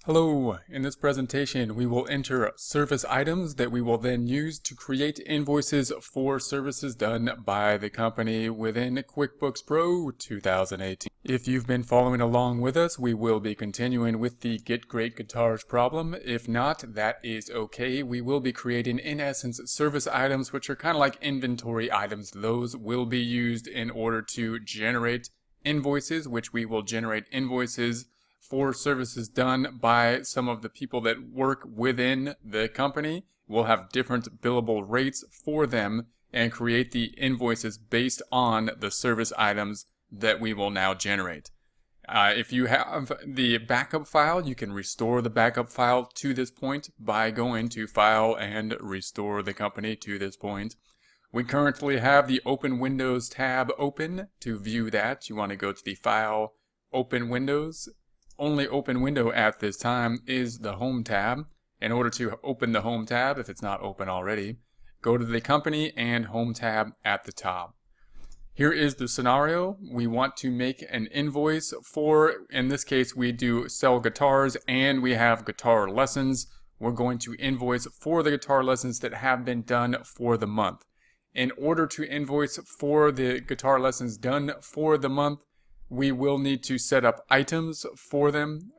Hello, in this presentation we will enter service items that we will then use to create invoices for services done by the company within QuickBooks Pro 2018. If you've been following along with us, we will be continuing with the Get Great Guitars problem. If not, that is okay. We will be creating, in essence, service items which are kind of like inventory items. Those will be used in order to generate invoices, which we will generate invoices for services done by some of the people that work within the company. We'll have different billable rates for them and create the invoices based on the service items that we will now generate. If you have the backup file, you can restore the backup file to this point by going to File and Restore the Company to this point. We currently have the Open Windows tab open. To view that, you want to go to the File, Open Windows. Only open window at this time is the Home tab. In order to open the Home tab, if it's not open already, go to the Company and Home tab at the top. Here is the scenario. We want to make an invoice for, in this case, we do sell guitars and we have guitar lessons. We're going to invoice for the guitar lessons that have been done for the month. In order to invoice for the guitar lessons done for the month, we will need to set up items for them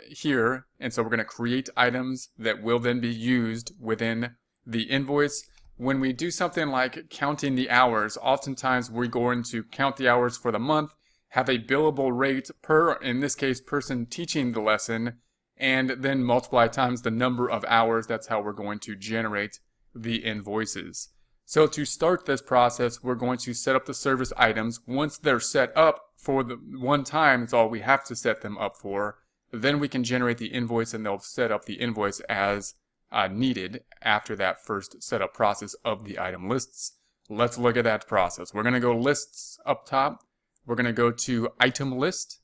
here. And so we're going to create items that will then be used within the invoice. When we do something like counting the hours, oftentimes we're going to count the hours for the month, have a billable rate per, in this case, person teaching the lesson, and then multiply times the number of hours. That's how we're going to generate the invoices. So to start this process, we're going to set up the service items. Once they're set up for the one time, it's all we have to set them up for. Then we can generate the invoice and they'll set up the invoice as needed after that first setup process of the item lists. Let's look at that process. We're going to go lists up top. We're going to go to item list.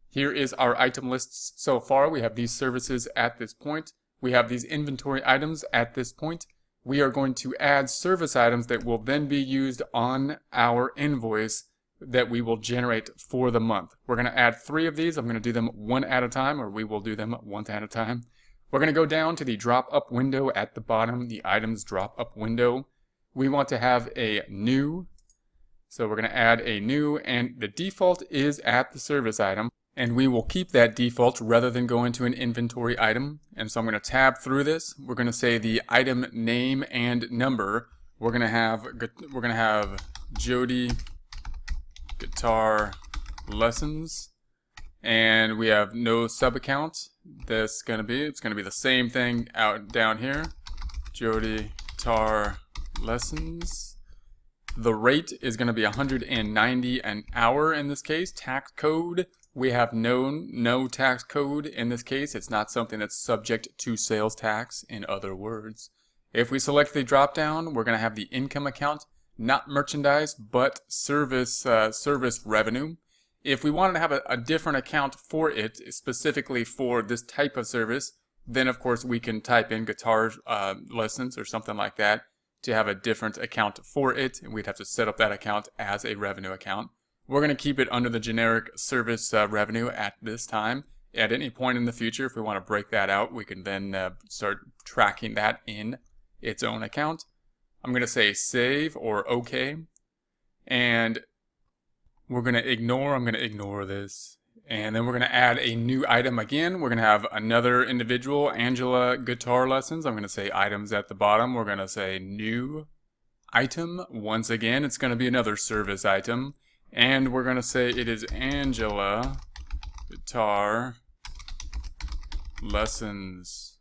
Here is our item lists so far. We have these services at this point. We have these inventory items at this point. We are going to add service items that will then be used on our invoice that we will generate for the month. We're going to add 3 of these. I'm going to do them one at a time, or we will do them one at a time. We're going to go down to the drop up window at the bottom, the items drop up window. We want to have a new. So we're going to add a new, and the default is at the service item. And we will keep that default rather than go into an inventory item. And so I'm going to tab through this. We're going to say the item name and number. We're going to have Jody Guitar Lessons, and we have no sub account. It's going to be the same thing out down here. Jody Guitar Lessons. The rate is going to be $190 an hour in this case. Tax code. We have no tax code in this case. It's not something that's subject to sales tax, in other words. If we select the drop down, we're going to have the income account, not merchandise, but service revenue. If we wanted to have a different account for it, specifically for this type of service, then of course we can type in guitar lessons or something like that to have a different account for it. And we'd have to set up that account as a revenue account. We're going to keep it under the generic service revenue at this time. At any point in the future, if we want to break that out, we can then start tracking that in its own account. I'm going to say save or OK. And we're going to ignore, I'm going to ignore this. And then we're going to add a new item again. We're going to have another individual, Angela Guitar Lessons. I'm going to say items at the bottom. We're going to say new item. Once again, it's going to be another service item. And we're going to say it is Angela Guitar Lessons.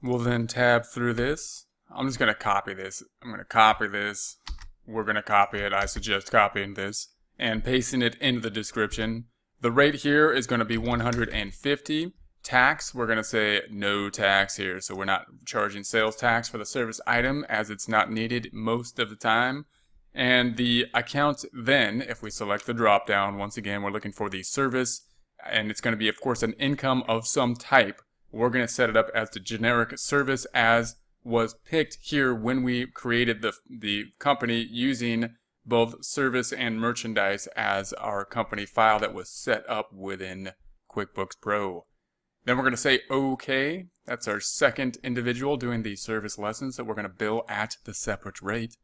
We'll then tab through this. I'm just going to copy this. I'm going to copy this. We're going to copy it. I suggest copying this and pasting it into the description. The rate here is going to be $150. Tax, we're going to say no tax here. So we're not charging sales tax for the service item as it's not needed most of the time. And the account then, if we select the drop down, once again, we're looking for the service, and it's going to be, of course, an income of some type. We're going to set it up as the generic service as was picked here when we created the company using both service and merchandise as our company file that was set up within QuickBooks Pro. Then we're going to say OK. That's our second individual doing the service lessons that we're going to bill at the separate rate.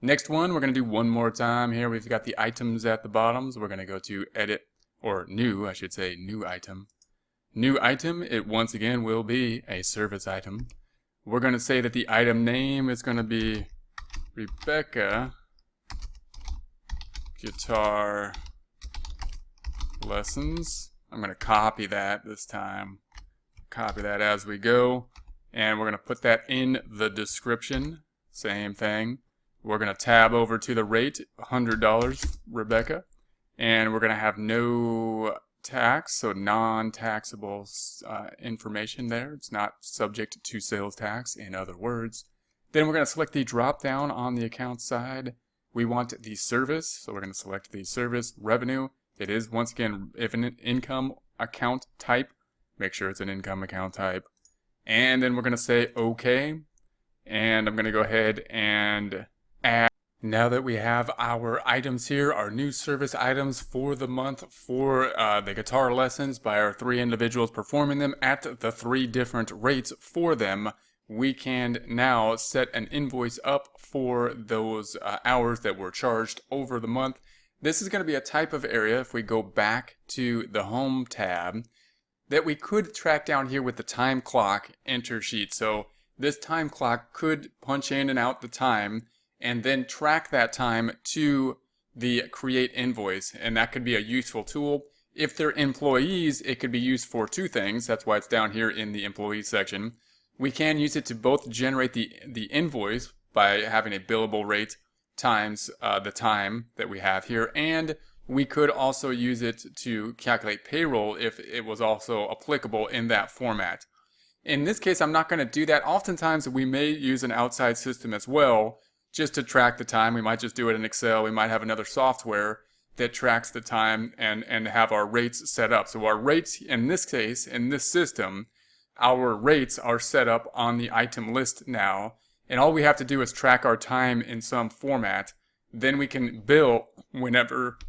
Next one, we're going to do one more time here. We've got the items at the bottom, so we're going to go to edit, or new, I should say, new item. New item, it once again will be a service item. We're going to say that the item name is going to be Rebecca Guitar Lessons. I'm going to copy that this time. Copy that as we go. And we're going to put that in the description. Same thing. We're going to tab over to the rate, $100, Rebecca. And we're going to have no tax, so non-taxable information there. It's not subject to sales tax, in other words. Then we're going to select the drop down on the account side. We want the service, so we're going to select the service revenue. It is, once again, if an income account type, make sure it's an income account type. And then we're going to say OK. And I'm going to go ahead and add. Now that we have our items here, our new service items for the month for the guitar lessons by our 3 individuals performing them at the 3 different rates for them, we can now set an invoice up for those hours that were charged over the month. This is going to be a type of area, if we go back to the Home tab, that we could track down here with the time clock enter sheet. So this time clock could punch in and out the time and then track that time to the create invoice, and that could be a useful tool. If they're employees, it could be used for 2 things. That's why it's down here in the employee section. We can use it to both generate the invoice by having a billable rate times the time that we have here, and we could also use it to calculate payroll if it was also applicable in that format. In this case, I'm not going to do that. Oftentimes, we may use an outside system as well just to track the time. We might just do it in Excel. We might have another software that tracks the time and have our rates set up. So our rates, in this case, in this system, our rates are set up on the item list now. And all we have to do is track our time in some format. Then we can bill whenever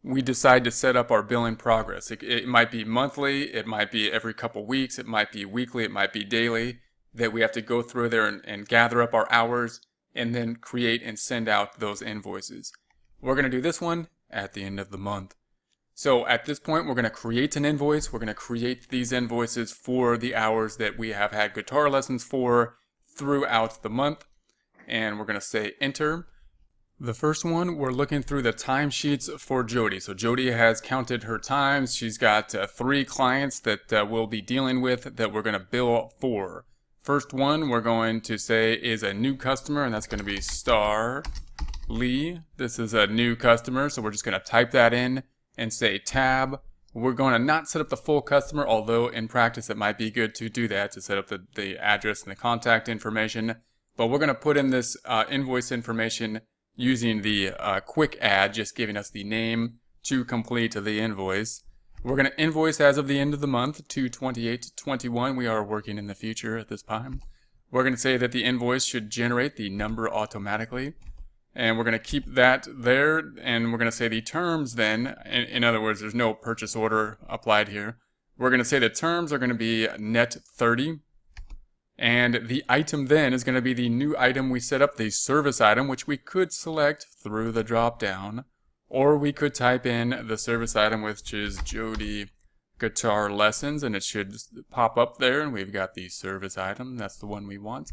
we decide to set up our billing progress. It might be monthly, it might be every couple weeks, it might be weekly, it might be daily, that we have to go through there and gather up our hours and then create and send out those invoices. We're going to do this one at the end of the month. So at this point, we're going to create an invoice. We're going to create these invoices for the hours that we have had guitar lessons for throughout the month. And we're going to say enter. The first one, we're looking through the timesheets for Jody. So Jody has counted her times. She's got 3 clients that we'll be dealing with that we're going to bill for. First one we're going to say is a new customer, and that's going to be Star Lee. This is a new customer, so we're just going to type that in and say tab. We're going to not set up the full customer, although in practice it might be good to do that, to set up the address and the contact information. But we're going to put in this invoice information using the quick add, just giving us the name to complete the invoice. We're going to invoice as of the end of the month, 2/28/21. We are working in the future at this time. We're going to say that the invoice should generate the number automatically. And we're going to keep that there. And we're going to say the terms then, in other words, there's no purchase order applied here. We're going to say the terms are going to be net 30. And the item then is going to be the new item we set up, the service item, which we could select through the drop down. Or we could type in the service item, which is Jody Guitar Lessons, and it should pop up there, and we've got the service item. That's the one we want.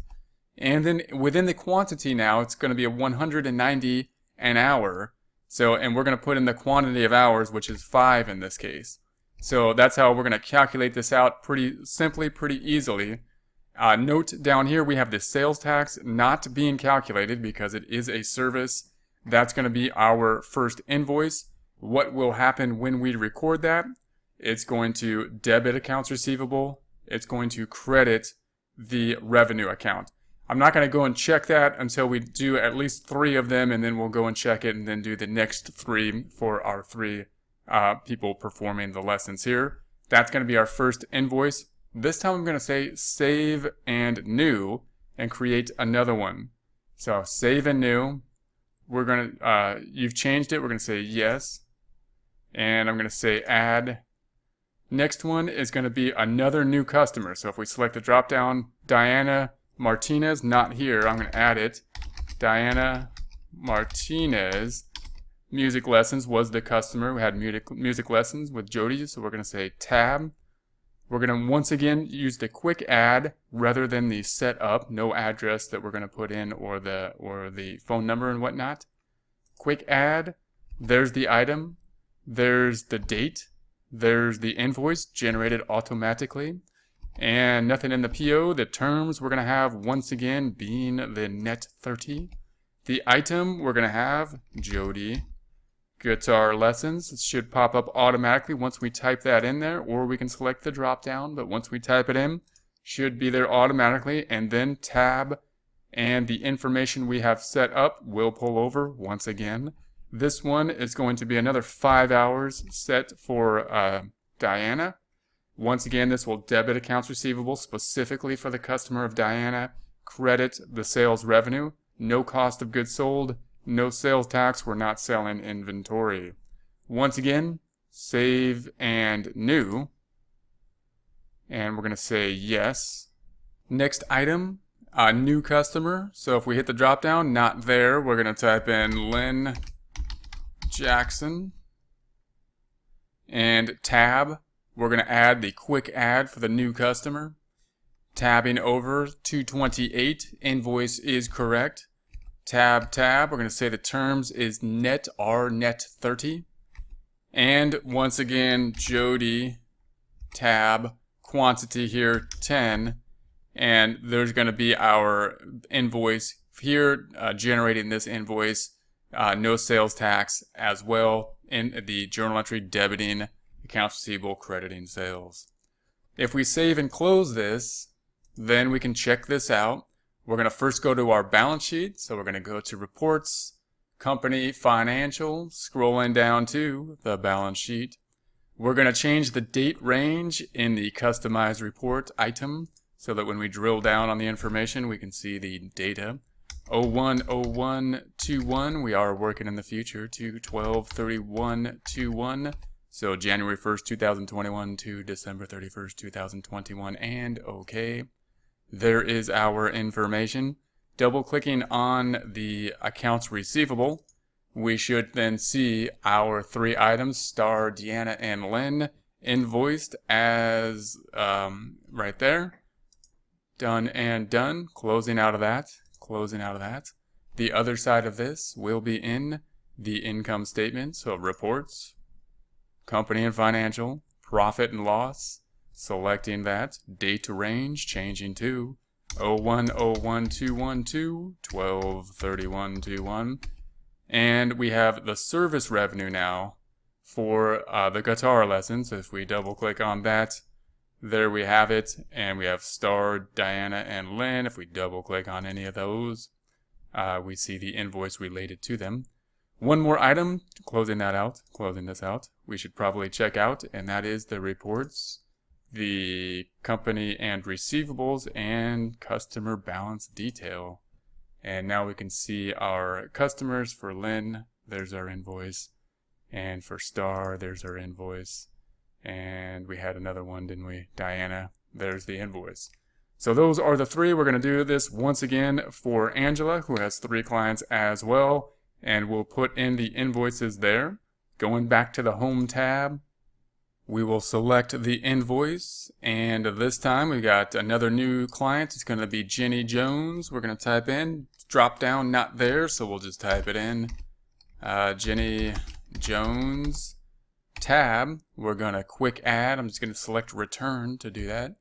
And then within the quantity now, it's going to be a 190 an hour. So, and we're going to put in the quantity of hours, which is 5 in this case. So that's how we're going to calculate this out pretty simply, pretty easily. Note down here, we have the sales tax not being calculated because it is a service. That's going to be our first invoice. What will happen when we record that? It's going to debit accounts receivable. It's going to credit the revenue account. I'm not going to go and check that until we do at least 3 of them, and then we'll go and check it and then do the next 3 for our 3 people performing the lessons here. That's going to be our first invoice. This time I'm going to say save and new and create another one. So save and new. We're going to, you've changed it. We're going to say yes. And I'm going to say add Next one is going to be another new customer. So if we select the drop down, Diana Martinez, not here, I'm going to add it. Diana Martinez, music lessons was the customer. We had music lessons with Jody, so we're going to say tab. We're going to once again use the quick add rather than the setup, no address that we're going to put in or the phone number and whatnot. Quick add, there's the item, there's the date, there's the invoice generated automatically, and nothing in the PO. The terms we're going to have once again being the net 30. The item we're going to have Jody guitar lessons. It should pop up automatically once we type that in there, or we can select the drop down, but once we type it in, should be there automatically, and then tab, and the information we have set up will pull over once again. This one is going to be another 5 hours set for Diana. Once again, this will debit accounts receivable specifically for the customer of Diana, credit the sales revenue, no cost of goods sold, no sales tax, we're not selling inventory. Once again, save and new. And we're going to say yes. Next item, a new customer. So if we hit the drop down, not there, we're going to type in Lynn Jackson. And tab, we're going to add the quick add for the new customer. Tabbing over 228, invoice is correct. Tab, we're going to say the terms is net, our net 30. And once again, Jody, tab, quantity here 10. And there's going to be our invoice here, generating this invoice, no sales tax as well in the journal entry debiting accounts receivable, crediting sales. If we save and close this, then we can check this out. We're going to first go to our balance sheet. So we're going to go to Reports, Company, Financial, scrolling down to the balance sheet. We're going to change the date range in the Customize Report item so that when we drill down on the information, we can see the data. 01/01/21, we are working in the future to 12/31/21. So January 1st, 2021 to December 31st, 2021, and okay. There is our information. Double clicking on the accounts receivable, we should then see our 3 items, Star, Deanna, and Lynn, invoiced as right there. Done and done. Closing out of that. The other side of this will be in the income statement. So reports, company and financial, profit and loss. Selecting that, date range, changing to 01/01/21 to 12/31/21. And we have the service revenue now for the guitar lessons. If we double click on that, there we have it. And we have Star, Diana, and Lynn. If we double click on any of those, we see the invoice related to them. One more item, closing this out, we should probably check out, and that is the reports, the company and receivables, and customer balance detail. And now we can see our customers. For Lynn, there's our invoice, and for Star, there's our invoice, and we had another one, didn't we? Diana, there's the invoice. So those are the 3. We're going to do this once again for Angela, who has 3 clients as well, and we'll put in the invoices there. Going back to the Home tab, we will select the invoice, and this time we got another new client. It's going to be Jenny Jones. We're going to type in, drop down, not there, so we'll just type it in. Jenny Jones, tab, we're going to quick add. I'm just going to select return to do that.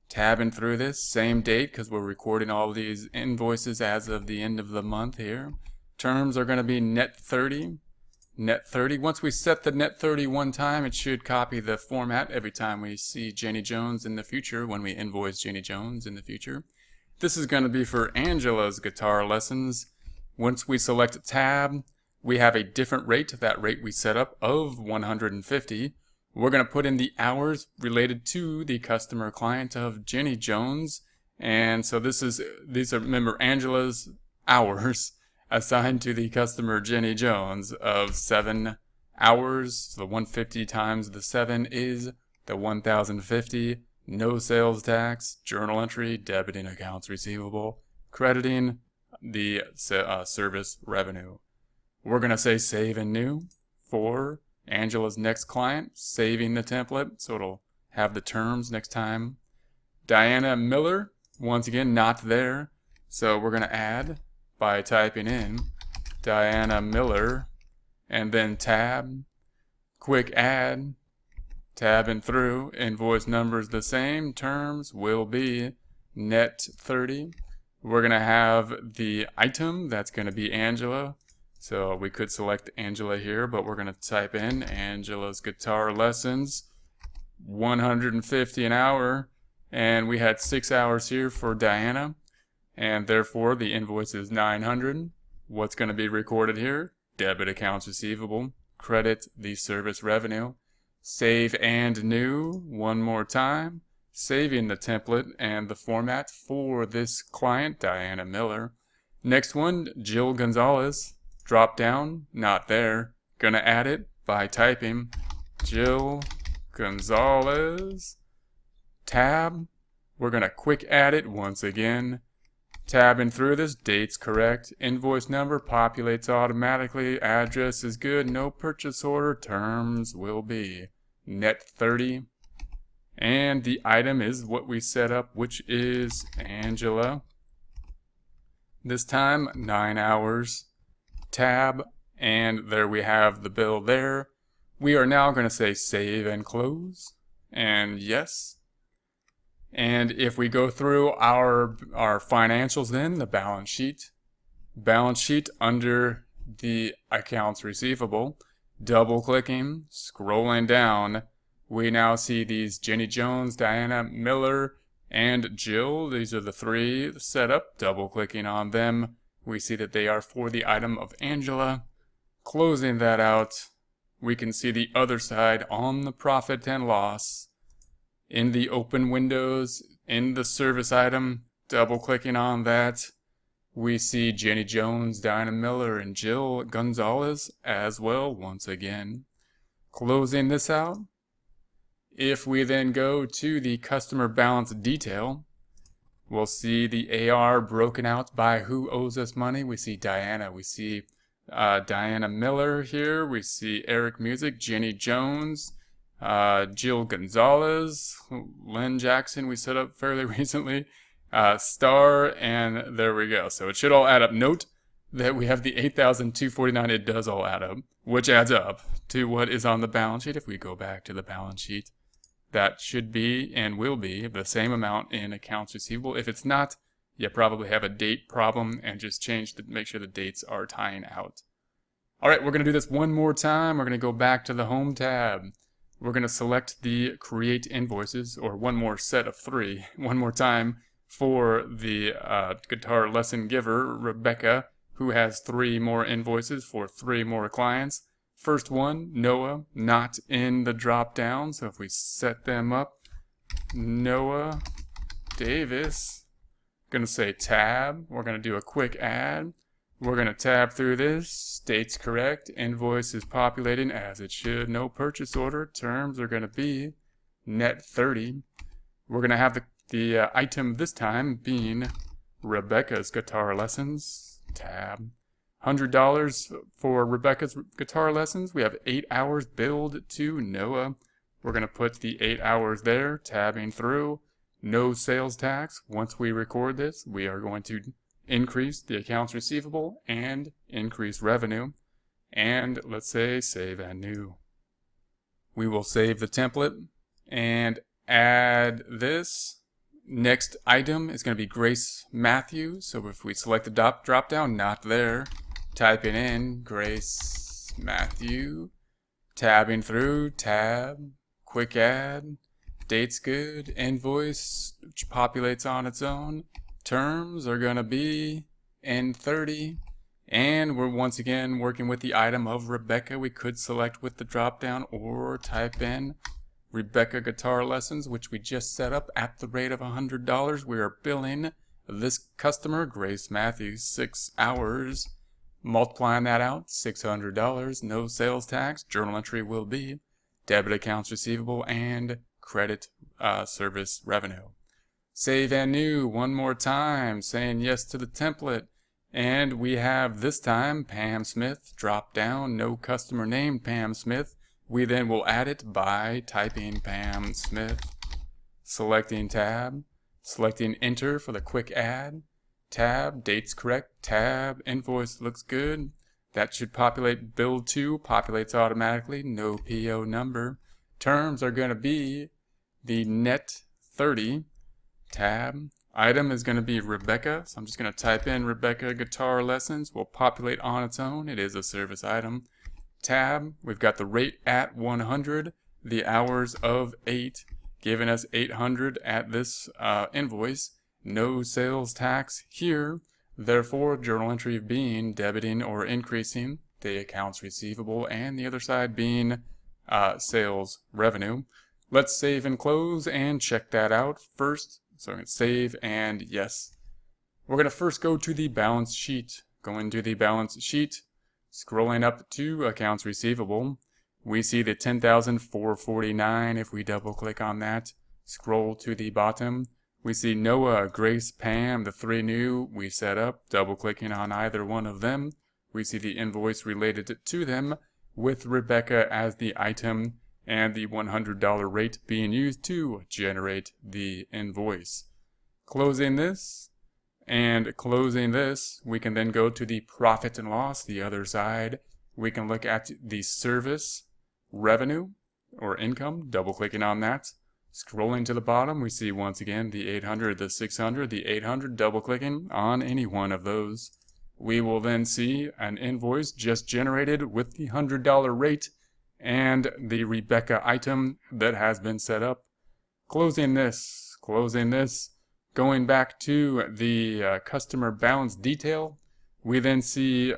Tabbing through this, same date because we're recording all these invoices as of the end of the month here. Terms are going to be net 30. Net 30. Once we set the net 30 one time, it should copy the format every time we see Jenny Jones in the future, when we invoice Jenny Jones in the future. This is going to be for Angela's guitar lessons. Once we select tab, we have a different rate, that rate we set up of 150. We're going to put in the hours related to the customer client of Jenny Jones. And so these are, remember, Angela's hours assigned to the customer Jenny Jones of 7 hours. So the 150 times the 7 is the 1,050, no sales tax, journal entry, debiting accounts receivable, crediting the service revenue. We're going to say save and new for Angela's next client, saving the template, so it'll have the terms next time. Diana Miller, once again, not there, so we're going to add by typing in Diana Miller and then tab, quick add, tabbing through, invoice number's the same, terms will be net 30. We're going to have the item, that's going to be Angela. So we could select Angela here, but we're going to type in Angela's guitar lessons, 150 an hour, and we had 6 hours here for Diana, and therefore the invoice is 900. What's going to be recorded here? Debit accounts receivable, credit the service revenue, save and new one more time, saving the template and the format for this client, Diana Miller. Next one, Jill Gonzalez. Drop down, not there. Gonna add it by typing Jill Gonzalez. Tab. We're gonna quick add it once again. Tabbing through this, date's correct. Invoice number populates automatically. Address is good. No purchase order. Terms will be net 30. And the item is what we set up, which is Angela. This time, 9 hours. Tab, and there we have the bill there. We are now going to say save and close, and yes. And if we go through our financials, then the balance sheet under the accounts receivable, double clicking, scrolling down, we now see these Jenny Jones, Diana Miller, and Jill. These are the three set up. Double clicking on them, we see that they are for the item of Angela. Closing that out, we can see the other side on the profit and loss. In the open windows, in the service item, double clicking on that, we see Jenny Jones, Diana Miller, and Jill Gonzalez as well once again. Closing this out, if we then go to the customer balance detail, we'll see the AR broken out by who owes us money. We see Diana. We see Diana Miller here. We see Eric Music, Jenny Jones, Jill Gonzalez, Lynn Jackson we set up fairly recently, Star, and there we go. So it should all add up. Note that we have the 8,249. It does all add up, which adds up to what is on the balance sheet. If we go back to the balance sheet, that should be and will be the same amount in accounts receivable. If it's not, you probably have a date problem, and just change to make sure the dates are tying out. All right, we're going to do this one more time. We're going to go back to the Home tab. We're going to select the Create Invoices, or one more set of 3, one more time for the guitar lesson giver, Rebecca, who has 3 more invoices for 3 more clients. First one, Noah, not in the drop down, so if we set them up, Noah Davis, gonna say tab, we're gonna do a quick add, we're gonna tab through this, date's correct, invoice is populating as it should, no purchase order, terms are gonna be net 30. We're gonna have the item this time being Rebecca's guitar lessons, tab. $100 for Rebecca's guitar lessons. We have 8 hours billed to Noah. We're going to put the 8 hours there, tabbing through. No sales tax. Once we record this, we are going to increase the accounts receivable and increase revenue. And let's say save and new. We will save the template and add this. Next item is going to be Grace Matthews. So if we select the drop down, not there. Typing in Grace Matthew, tabbing through, tab, quick add, date's good, invoice which populates on its own, terms are going to be N30, and we're once again working with the item of Rebecca. We could select with the drop down or type in Rebecca guitar lessons, which we just set up at the rate of $100. We are billing this customer, Grace Matthews, 6 hours. Multiplying that out, $600, no sales tax, journal entry will be debit accounts receivable and credit service revenue. Save and new one more time, saying yes to the template. And we have this time Pam Smith drop down, no customer name Pam Smith. We then will add it by typing Pam Smith, selecting tab, selecting enter for the quick add, tab, dates correct, tab, invoice looks good. That should populate. Bill to populates automatically, no PO number. Terms are going to be the net 30, tab. Item is going to be Rebecca, so I'm just going to type in Rebecca guitar lessons. Will populate on its own. It is a service item. Tab, we've got the rate at 100, the hours of 8, giving us 800 at this invoice. No sales tax here. Therefore, journal entry being debiting or increasing the accounts receivable, and the other side being sales revenue. Let's save and close and check that out first. So I'm going to save and yes. We're going to first go to the balance sheet. Go into the balance sheet, scrolling up to accounts receivable. We see the $10,449. If we double click on that, scroll to the bottom, we see Noah, Grace, Pam, the 3 new we set up. Double clicking on either one of them, we see the invoice related to them with Rebecca as the item and the $100 rate being used to generate the invoice. Closing this and closing this, we can then go to the profit and loss, the other side. We can look at the service revenue or income, double clicking on that. Scrolling to the bottom, we see once again the 800, the 600, the 800, double clicking on any one of those. We will then see an invoice just generated with the $100 rate and the Rebecca item that has been set up. Closing this, going back to the customer balance detail, we then see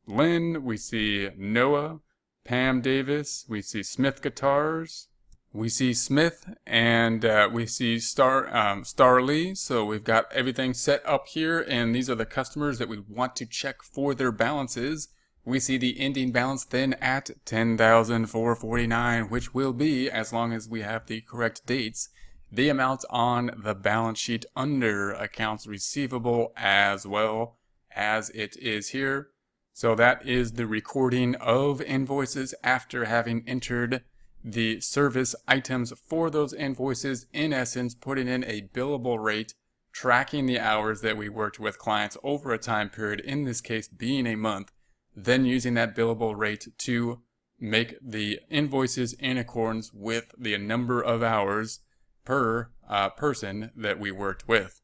Lynn, we see Noah, Pam Davis, we see Smith Guitars, we see Smith, and we see Starlee. So we've got everything set up here, and these are the customers that we want to check for their balances. We see the ending balance then at $10,449, which will be, as long as we have the correct dates, the amount on the balance sheet under accounts receivable as well as it is here. So that is the recording of invoices after having entered the service items for those invoices, in essence putting in a billable rate, tracking the hours that we worked with clients over a time period, in this case being a month, then using that billable rate to make the invoices in accordance with the number of hours per person that we worked with.